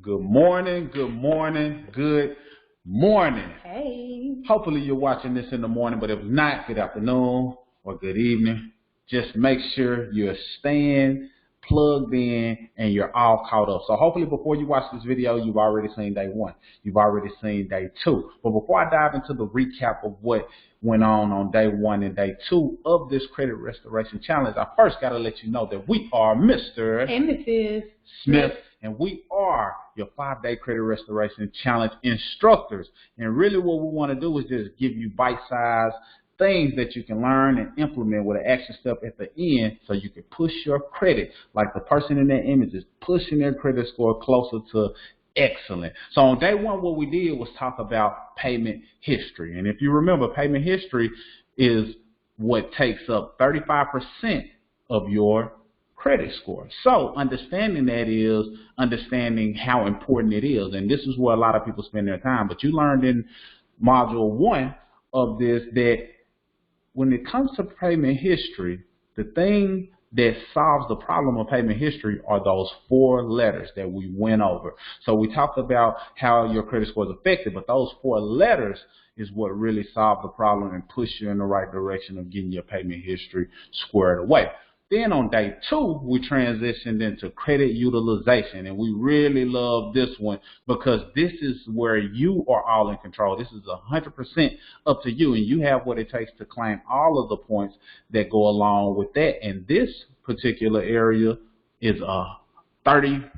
Good morning, good morning, good morning. Hey. Hopefully you're watching this in the morning, but if not, good afternoon or good evening. Just make sure you're staying plugged in and you're all caught up. So hopefully before you watch this video, you've already seen day one. You've already seen day two. But before I dive into the recap of what went on day one and day two of this credit restoration challenge, I first got to let you know that we are Mr. and Mrs. Smith, and we are your 5-day credit restoration challenge instructors. And really what we want to do is just give you bite-sized things that you can learn and implement with an action step at the end so you can push your credit like the person in that image is pushing their credit score closer to excellent. So on day one, what we did was talk about payment history. And if you remember, payment history is what takes up 35% of your credit score. So understanding that is understanding how important it is. And this is where a lot of people spend their time. But you learned in module 1 of this that when it comes to payment history, the thing that solves the problem of payment history are those 4 letters that we went over. So we talked about how your credit score is affected, but those 4 letters is what really solve the problem and push you in the right direction of getting your payment history squared away. Then on day 2, we transitioned into credit utilization, and we really love this one because this is where you are all in control. This is 100% up to you, and you have what it takes to claim all of the points that go along with that. And this particular area is 30%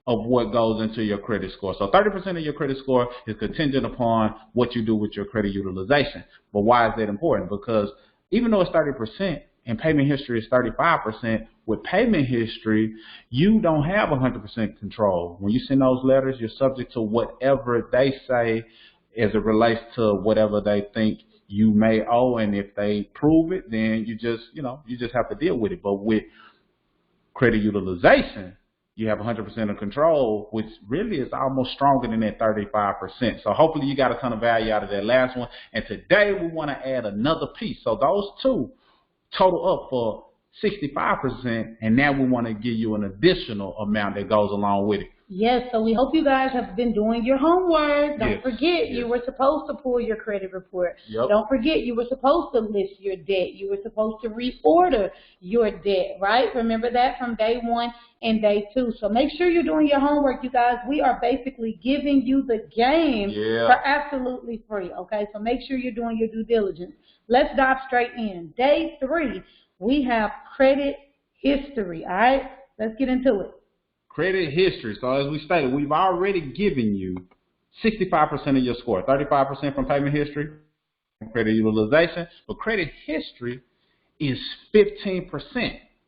of what goes into your credit score. So 30% of your credit score is contingent upon what you do with your credit utilization. But why is that important? Because even though it's 30%, and payment history is 35%, with payment history, you don't have 100% control. When you send those letters, you're subject to whatever they say as it relates to whatever they think you may owe. And if they prove it, then you just have to deal with it. But with credit utilization, you have 100% of control, which really is almost stronger than that 35%. So hopefully you got a ton of value out of that last one. And today we want to add another piece. So those 2 total up for 65%, and now we want to give you an additional amount that goes along with it. Yes, so we hope you guys have been doing your homework. Don't forget, yes. You were supposed to pull your credit report. Yep. Don't forget, you were supposed to list your debt. You were supposed to reorder your debt, right? Remember that from day 1 and day 2. So make sure you're doing your homework, you guys. We are basically giving you the game for absolutely free, okay? So make sure you're doing your due diligence. Let's dive straight in. Day 3, we have credit history, all right? Let's get into it. Credit history. So as we stated, we've already given you 65% of your score, 35% from payment history, credit utilization, but credit history is 15%.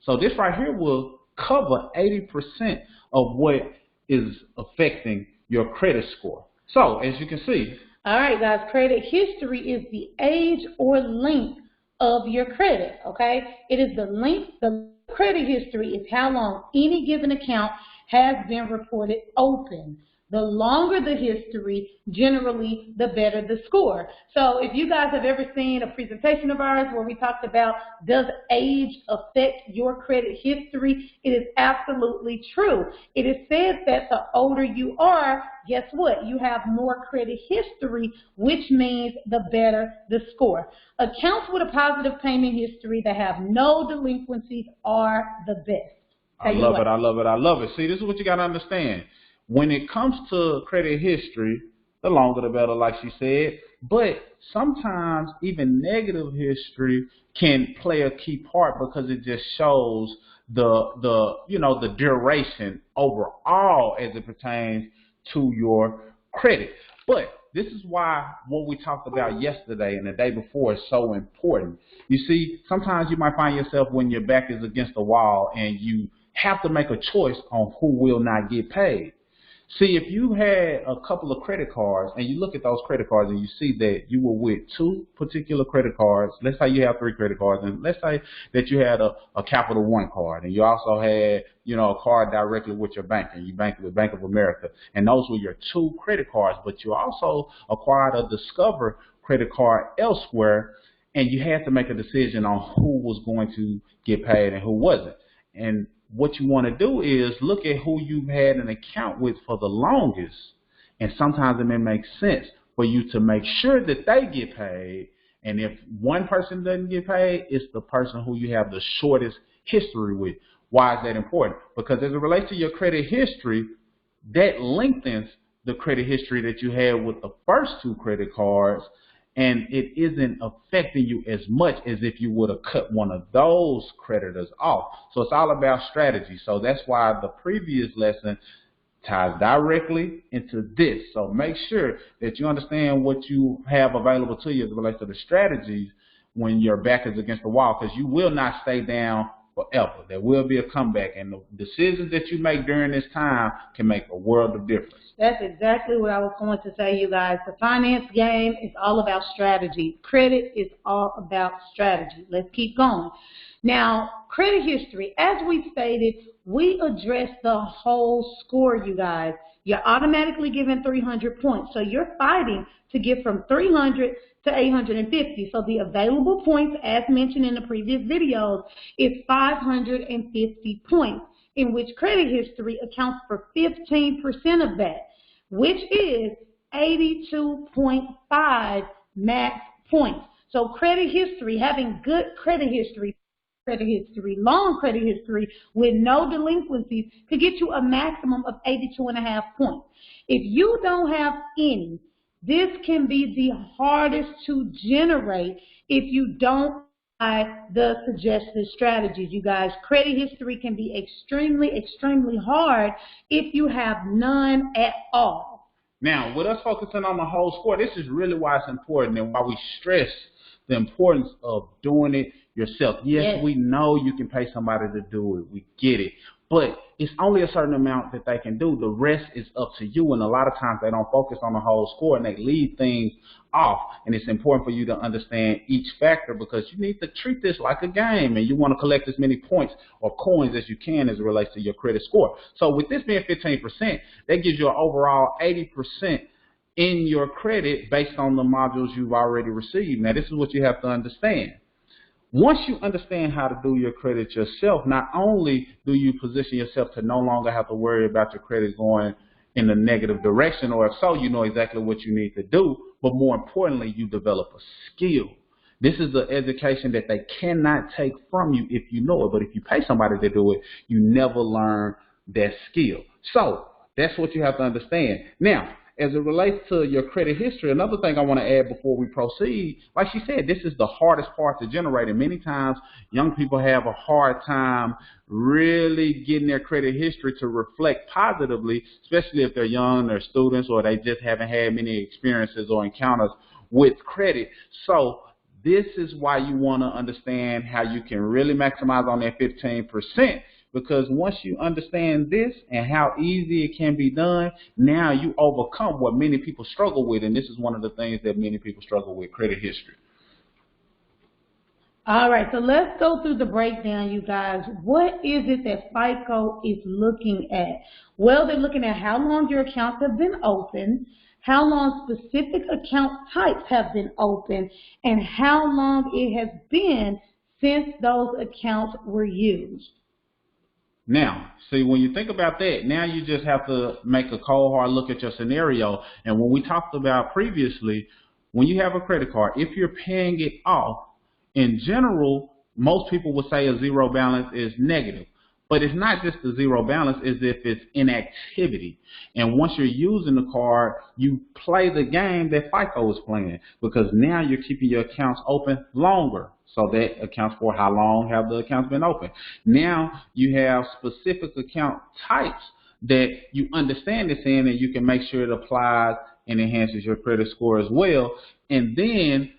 So this right here will cover 80% of what is affecting your credit score. So as you can see, all right, guys, credit history is the age or length of your credit, okay? It is the length. The credit history is how long any given account has been reported open. The longer the history, generally, the better the score. So if you guys have ever seen a presentation of ours where we talked about does age affect your credit history, it is absolutely true. It is said that the older you are, guess what? You have more credit history, which means the better the score. Accounts with a positive payment history that have no delinquencies are the best. I love it, I love it, I love it. See, this is what you got to understand. When it comes to credit history, the longer the better, like she said. But sometimes even negative history can play a key part because it just shows the duration overall as it pertains to your credit. But this is why what we talked about yesterday and the day before is so important. You see, sometimes you might find yourself when your back is against the wall and you have to make a choice on who will not get paid. See, if you had a couple of credit cards and you look at those credit cards and you see that you were with 2 particular credit cards, let's say you have 3 credit cards, and let's say that you had a Capital One card and you also had, a card directly with your bank and you banked with Bank of America, and those were your 2 credit cards, but you also acquired a Discover credit card elsewhere, and you had to make a decision on who was going to get paid and who wasn't. And what you want to do is look at who you've had an account with for the longest. And sometimes it may make sense for you to make sure that they get paid. And if one person doesn't get paid, it's the person who you have the shortest history with. Why is that important? Because as it relates to your credit history, that lengthens the credit history that you had with the first 2 credit cards, and it isn't affecting you as much as if you would have cut one of those creditors off. So it's all about strategy. So that's why the previous lesson ties directly into this. So make sure that you understand what you have available to you as it relates to the strategies when your back is against the wall, because you will not stay down forever. There will be a comeback, and the decisions that you make during this time can make a world of difference. That's exactly what I was going to say, you guys. The finance game is all about strategy. Credit is all about strategy. Let's keep going. Now, credit history, as we stated, we address the whole score, you guys. You're automatically given 300 points. So you're fighting to get from 300 to 850. So the available points, as mentioned in the previous videos, is 550 points, in which credit history accounts for 15% of that, which is 82.5 max points. So credit history, having good credit history, long credit history with no delinquencies could get you a maximum of 82.5 points. If you don't have any, this can be the hardest to generate if you don't apply the suggested strategies, you guys. Credit history can be extremely hard if you have none at all. Now, with us focusing on the whole score, this is really why it's important and why we stress the importance of doing it yourself. Yes, we know you can pay somebody to do it. We get it. But it's only a certain amount that they can do. The rest is up to you. And a lot of times they don't focus on the whole score and they leave things off. And it's important for you to understand each factor, because you need to treat this like a game, and you want to collect as many points or coins as you can as it relates to your credit score. So with this being 15%, that gives you an overall 80% in your credit based on the modules you've already received. Now, this is what you have to understand. Once you understand how to do your credit yourself, not only do you position yourself to no longer have to worry about your credit going in the negative direction, or if so, you know exactly what you need to do, but more importantly, you develop a skill. This is the education that they cannot take from you if you know it, but if you pay somebody to do it, you never learn that skill. So that's what you have to understand. Now, as it relates to your credit history, another thing I want to add before we proceed, like she said, this is the hardest part to generate, and many times young people have a hard time really getting their credit history to reflect positively, especially if they're young, they're students, or they just haven't had many experiences or encounters with credit. So this is why you want to understand how you can really maximize on that 15%. Because once you understand this and how easy it can be done, now you overcome what many people struggle with. And this is one of the things that many people struggle with, credit history. All right, so let's go through the breakdown, you guys. What is it that FICO is looking at? Well, they're looking at how long your accounts have been open, how long specific account types have been open, and how long it has been since those accounts were used. Now, see, when you think about that, now you just have to make a cold hard look at your scenario. And when we talked about previously, when you have a credit card, if you're paying it off, in general, most people would say a zero balance is negative. But it's not just a zero balance, it's if it's inactivity. And once you're using the card, you play the game that FICO is playing, because now you're keeping your accounts open longer. So that accounts for how long have the accounts been open. Now you have specific account types that you understand this in, and you can make sure it applies and enhances your credit score as well. And then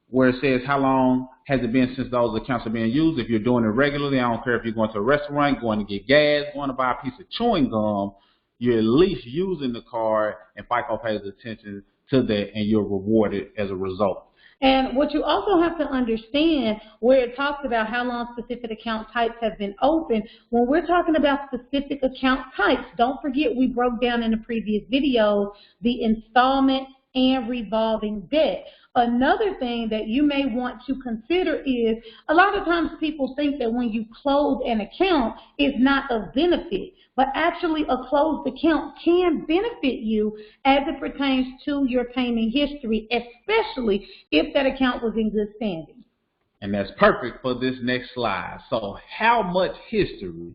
where it says how long has it been since those accounts are being used, if you're doing it regularly, I don't care if you're going to a restaurant, going to get gas, going to buy a piece of chewing gum, you're at least using the card, and FICO pays attention to that, and you're rewarded as a result. And what you also have to understand, where it talks about how long specific account types have been open, when we're talking about specific account types, don't forget we broke down in the previous videos the installment, and revolving debt. Another thing that you may want to consider is a lot of times people think that when you close an account, it's not of benefit. But actually, a closed account can benefit you as it pertains to your payment history, especially if that account was in good standing. And that's perfect for this next slide. So how much history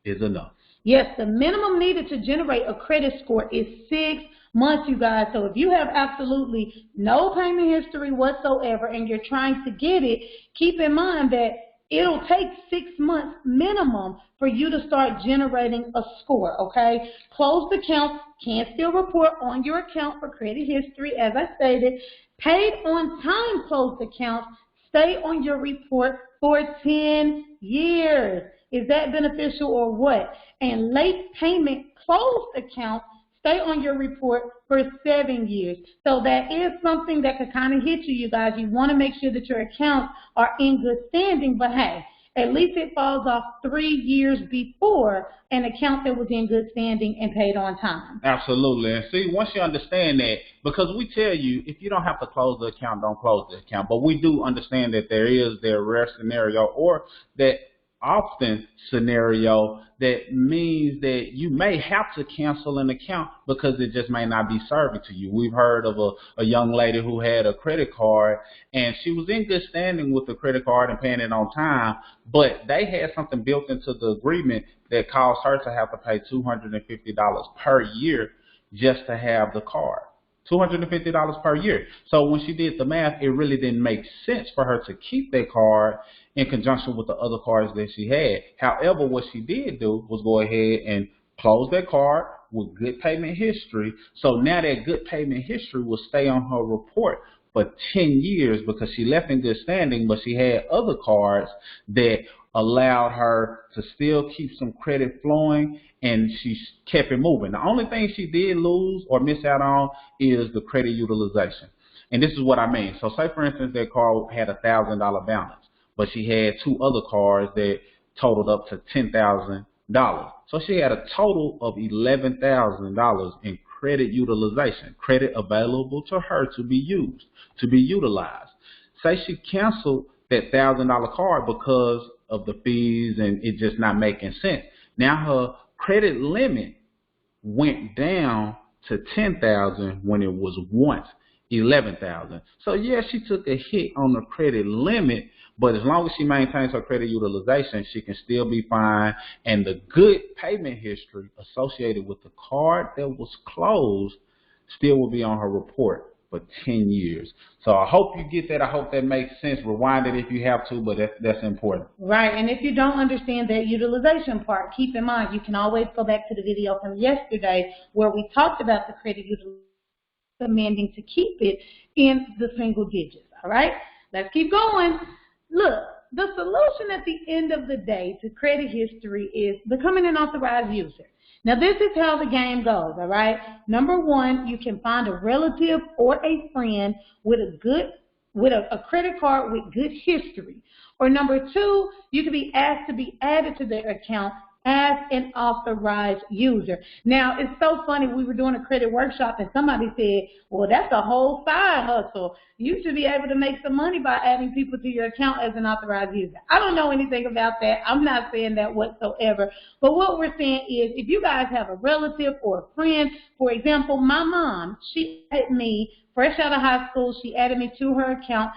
is enough? Yes, the minimum needed to generate a credit score is 6 months, you guys. So if you have absolutely no payment history whatsoever and you're trying to get it, keep in mind that it'll take 6 months minimum for you to start generating a score, okay? Closed accounts can still report on your account for credit history, as I stated. Paid on time closed accounts stay on your report for 10 years. Is that beneficial or what? And late payment closed accounts stay on your report for 7 years. So that is something that could kind of hit you, you guys. You want to make sure that your accounts are in good standing, but hey, at least it falls off 3 years before an account that was in good standing and paid on time. Absolutely. And see, once you understand that, because we tell you, if you don't have to close the account, don't close the account. But we do understand that there is their rare scenario or that often scenario that means that you may have to cancel an account because it just may not be serving to you. We've heard of a young lady who had a credit card and she was in good standing with the credit card and paying it on time, but they had something built into the agreement that caused her to have to pay $250 per year just to have the card. $250 per year. So when she did the math, it really didn't make sense for her to keep that card in conjunction with the other cards that she had. However, what she did do was go ahead and close that card with good payment history. So now that good payment history will stay on her report for 10 years because she left in good standing, but she had other cards that allowed her to still keep some credit flowing, and she kept it moving. The only thing she did lose or miss out on is the credit utilization. And this is what I mean. So say, for instance, that card had a $1,000 balance, but she had 2 other cards that totaled up to $10,000. So she had a total of $11,000 in credit utilization, credit available to her to be used, to be utilized. Say she canceled that $1,000 card because of the fees and it just not making sense. Now her credit limit went down to $10,000 when it was once $11,000. So yeah, she took a hit on the credit limit, but as long as she maintains her credit utilization, she can still be fine. And the good payment history associated with the card that was closed still will be on her report for 10 years. So I hope you get that. I hope that makes sense. Rewind it if you have to, but that's important. Right, and if you don't understand that utilization part, keep in mind you can always go back to the video from yesterday where we talked about the credit utilization, recommending to keep it in the single digits. All right, let's keep going. Look, the solution at the end of the day to credit history is becoming an authorized user. Now, this is how the game goes, all right? Number one, you can find a relative or a friend with a credit card with good history. Or number two, you can be asked to be added to their account as an authorized user. Now, it's so funny. We were doing a credit workshop and somebody said, well, that's a whole side hustle. You should be able to make some money by adding people to your account as an authorized user. I don't know anything about that. I'm not saying that whatsoever. But what we're saying is if you guys have a relative or a friend, for example, my mom, she added me fresh out of high school. She added me to her account.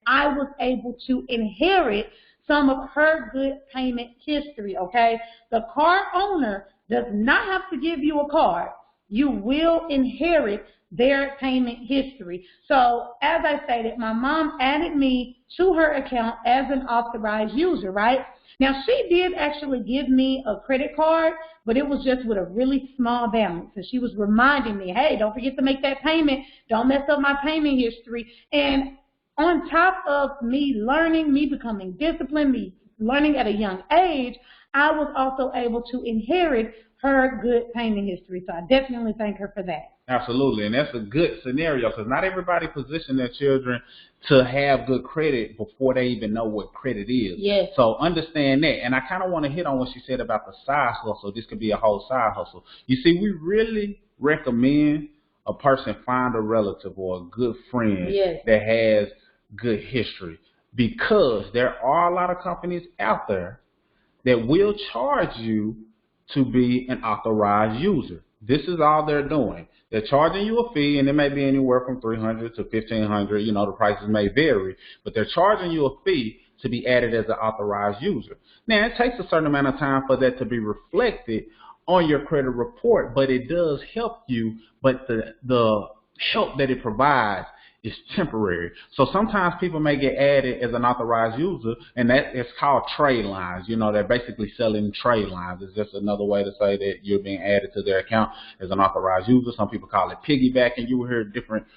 I was able to inherit some of her good payment history, okay? The card owner does not have to give you a card. You will inherit their payment history. So, as I stated, my mom added me to her account as an authorized user, right? Now, she did actually give me a credit card, but it was just with a really small balance. And she was reminding me, hey, don't forget to make that payment. Don't mess up my payment history. And on top of me learning, me becoming disciplined, me learning at a young age, I was also able to inherit her good payment history. So I definitely thank her for that. Absolutely, and that's a good scenario because not everybody position their children to have good credit before they even know what credit is. Yes. So understand that. And I kind of want to hit on what she said about the side hustle. This could be a whole side hustle. You see, we really recommend a person find a relative or a good friend Yes. that has good history, because there are a lot of companies out there that will charge you to be an authorized user. This is all they're doing. They're charging you a fee, and it may be anywhere from $300 to $1,500. You know, the prices may vary, but they're charging you a fee to be added as an authorized user. Now, it takes a certain amount of time for that to be reflected on your credit report, but it does help you. But the help that it provides is temporary. So sometimes people may get added as an authorized user, and that is called trade lines. You know, they're basically selling trade lines. It's just another way to say that you're being added to their account as an authorized user. Some people call it piggybacking. You will hear different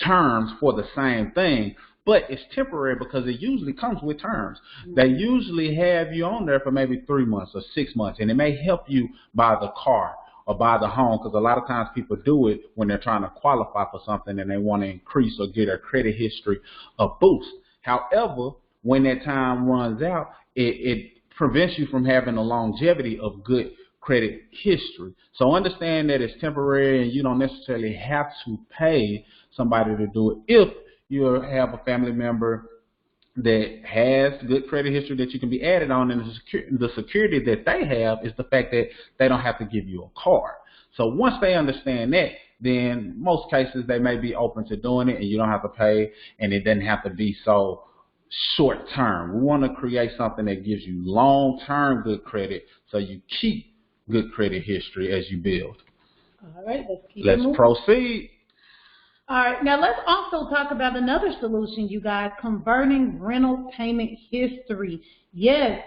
terms for the same thing, but it's temporary because it usually comes with terms. They usually have you on there for maybe 3 months or 6 months, and it may help you buy the car or buy the home, because a lot of times people do it when they're trying to qualify for something and they want to increase or get their credit history a boost. However, when that time runs out, it prevents you from having the longevity of good credit history. So understand that it's temporary, and you don't necessarily have to pay somebody to do it if you have a family member that has good credit history that you can be added on, and the security that they have is the fact that they don't have to give you a card. So once they understand that, then most cases they may be open to doing it, and you don't have to pay, and it doesn't have to be so short term. We want to create something that gives you long-term good credit, so you keep good credit history as you build. All right, let's proceed. All right, now let's also talk about another solution, you guys, converting rental payment history. Yes,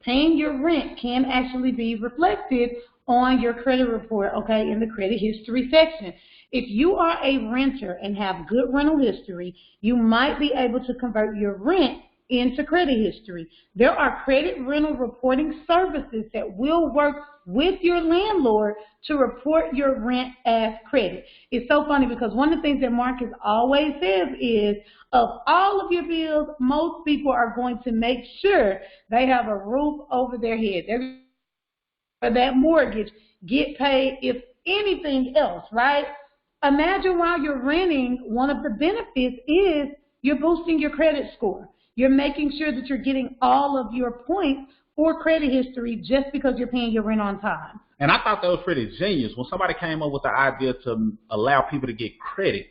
paying your rent can actually be reflected on your credit report, okay, in the credit history section. If you are a renter and have good rental history, you might be able to convert your rent into credit history. There are credit rental reporting services that will work with your landlord to report your rent as credit. It's so funny because one of the things that Marcus always says is, of all of your bills, most people are going to make sure they have a roof over their head. They're for that mortgage, get paid, if anything else, right? Imagine while you're renting, one of the benefits is you're boosting your credit score. You're making sure that you're getting all of your points for credit history just because you're paying your rent on time. And I thought that was pretty genius when somebody came up with the idea to allow people to get credit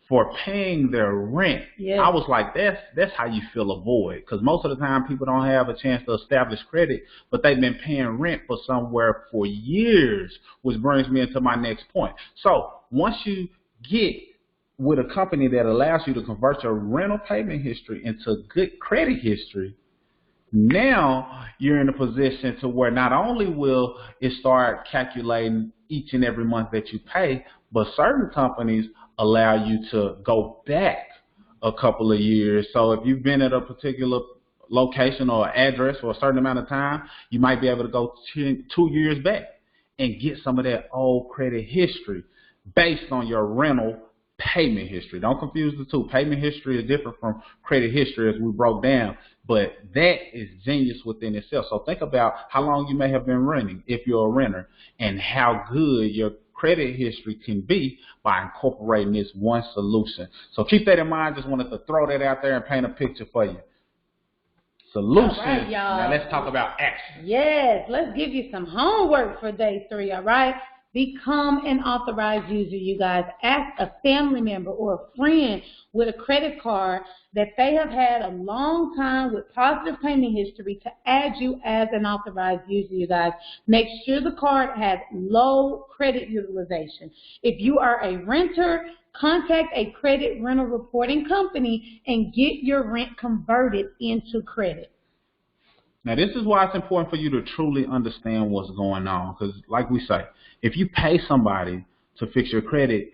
for paying their rent. Yes. I was like, that's how you fill a void, because most of the time people don't have a chance to establish credit, but they've been paying rent for somewhere for years, which brings me into my next point. So once you get with a company that allows you to convert your rental payment history into good credit history, now you're in a position to where not only will it start calculating each and every month that you pay, but certain companies allow you to go back a couple of years. So if you've been at a particular location or address for a certain amount of time, you might be able to go 2 years back and get some of that old credit history based on your rental payment history. Don't confuse the two. Payment history is different from credit history, as we broke down, but that is genius within itself. So think about how long you may have been renting if you're a renter, and how good your credit history can be by incorporating this one solution. So keep that in mind. Just wanted to throw that out there and paint a picture for you. Solution. All right, y'all. Now let's talk about action. Yes, let's give you some homework for day 3, all right? Become an authorized user, you guys. Ask a family member or a friend with a credit card that they have had a long time with positive payment history to add you as an authorized user, you guys. Make sure the card has low credit utilization. If you are a renter, contact a credit rental reporting company and get your rent converted into credit. Now, this is why it's important for you to truly understand what's going on, because like we say, if you pay somebody to fix your credit,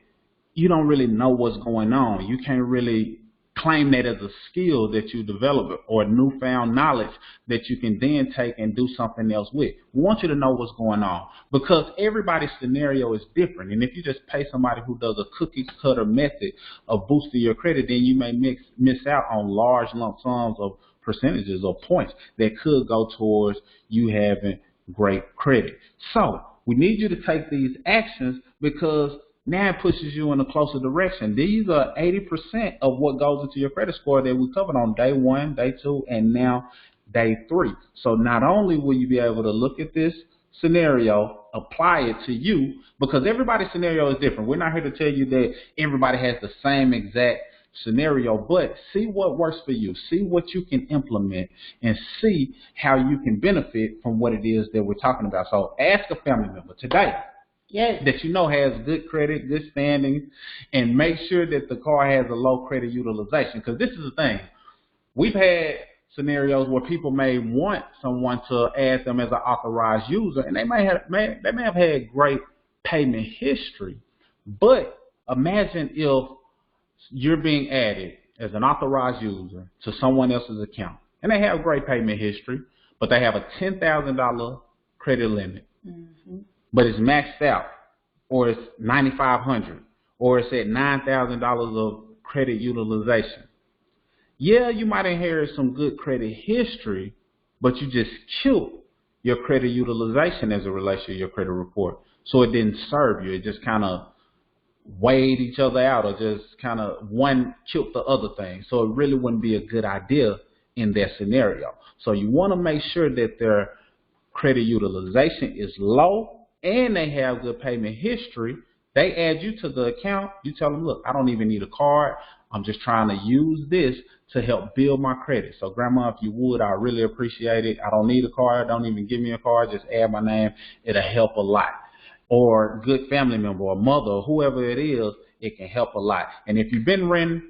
you don't really know what's going on. You can't really claim that as a skill that you develop or newfound knowledge that you can then take and do something else with. We want you to know what's going on, because everybody's scenario is different. And if you just pay somebody who does a cookie cutter method of boosting your credit, then you may miss out on large lump sums of percentages or points that could go towards you having great credit. So we need you to take these actions, because now it pushes you in a closer direction. These are 80% of what goes into your credit score that we covered on day 1, day 2, and now day 3. So not only will you be able to look at this scenario, apply it to you, because everybody's scenario is different. We're not here to tell you that everybody has the same exact scenario, but see what works for you. See what you can implement and see how you can benefit from what it is that we're talking about. So ask a family member today that you know has good credit, good standing, and make sure that the car has a low credit utilization. Because this is the thing. We've had scenarios where people may want someone to add them as an authorized user, and they may have had great payment history. But imagine if you're being added as an authorized user to someone else's account, and they have great payment history, but they have a $10,000 credit limit, but it's maxed out, or it's $9,500, or it's at $9,000 of credit utilization. Yeah, you might inherit some good credit history, but you just killed your credit utilization as it relates to your credit report. So it didn't serve you. It just kind of weighed each other out, or just kind of one killed the other thing. So it really wouldn't be a good idea in that scenario. So you want to make sure that their credit utilization is low and they have good payment history. They add you to the account. You tell them, look, I don't even need a card. I'm just trying to use this to help build my credit. So grandma, if you would, I really appreciate it. I don't need a card. Don't even give me a card. Just add my name. It'll help a lot. Or good family member or mother or whoever it is, it can help a lot. And if you've been renting,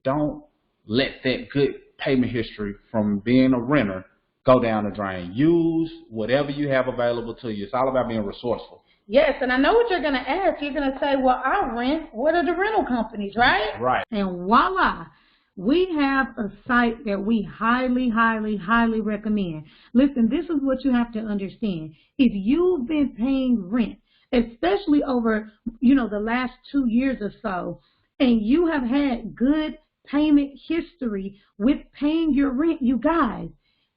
don't let that good payment history from being a renter go down the drain. Use whatever you have available to you. It's all about being resourceful. Yes, and I know what you're going to ask. You're going to say, well, I rent. What are the rental companies, right? Right. And voila, we have a site that we highly, highly, highly recommend. Listen, this is what you have to understand. If you've been paying rent, especially over, the last 2 years or so, and you have had good payment history with paying your rent, you guys,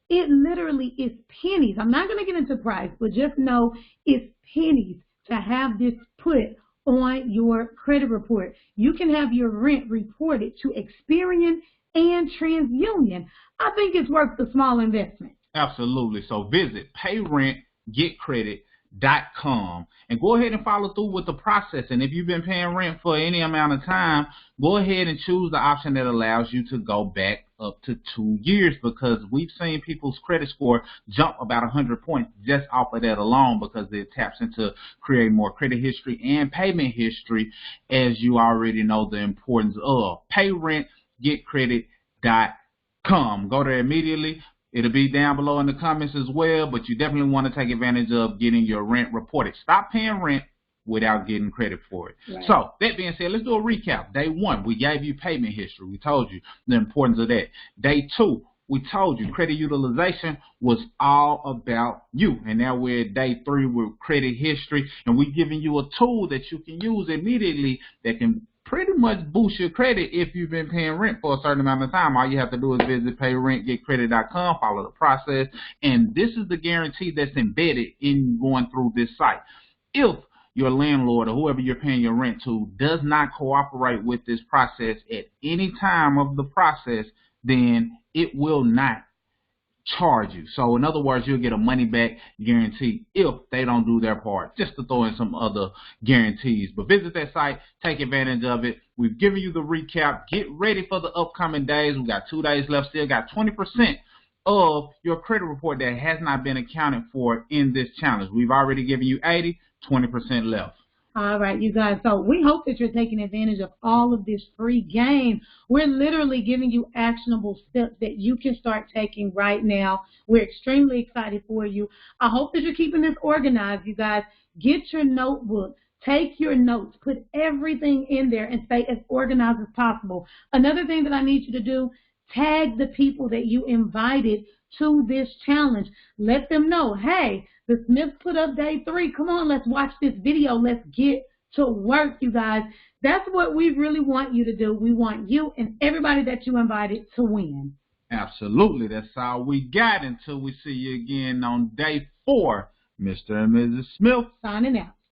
it literally is pennies. I'm not going to get into price, but just know it's pennies to have this put on your credit report. You can have your rent reported to Experian and TransUnion. I think it's worth the small investment. Absolutely. So visit payrentgetcredit.com and go ahead and follow through with the process. And if you've been paying rent for any amount of time, go ahead and choose the option that allows you to go back up to 2 years, because we've seen people's credit score jump about 100 points just off of that alone, because it taps into creating more credit history and payment history, as you already know the importance of. payrentgetcredit.com. Go there immediately. It'll be down below in the comments as well, but you definitely want to take advantage of getting your rent reported. Stop paying rent without getting credit for it. Right. So that being said, let's do a recap. Day 1, we gave you payment history. We told you the importance of that. Day 2, we told you credit utilization was all about you. And now we're at day 3 with credit history, and we're giving you a tool that you can use immediately that can pretty much boost your credit if you've been paying rent for a certain amount of time. All you have to do is visit payrentgetcredit.com, follow the process, and this is the guarantee that's embedded in going through this site. If your landlord or whoever you're paying your rent to does not cooperate with this process at any time of the process, then it will not charge you. So in other words, you'll get a money back guarantee if they don't do their part, just to throw in some other guarantees. But visit that site, take advantage of it. We've given you the recap. Get ready for the upcoming days. We got 2 days left, still got 20% of your credit report that has not been accounted for in this challenge. We've already given you 80, 20% left. All right, you guys. So we hope that you're taking advantage of all of this free game. We're literally giving you actionable steps that you can start taking right now. We're extremely excited for you. I hope that you're keeping this organized, you guys. Get your notebook. Take your notes. Put everything in there and stay as organized as possible. Another thing that I need you to do, tag the people that you invited to this challenge. Let them know, hey, the Smiths put up day 3. Come on, let's watch this video. Let's get to work, you guys. That's what we really want you to do. We want you and everybody that you invited to win. Absolutely. That's all we got until we see you again on day 4. Mr. and Mrs. Smith signing out.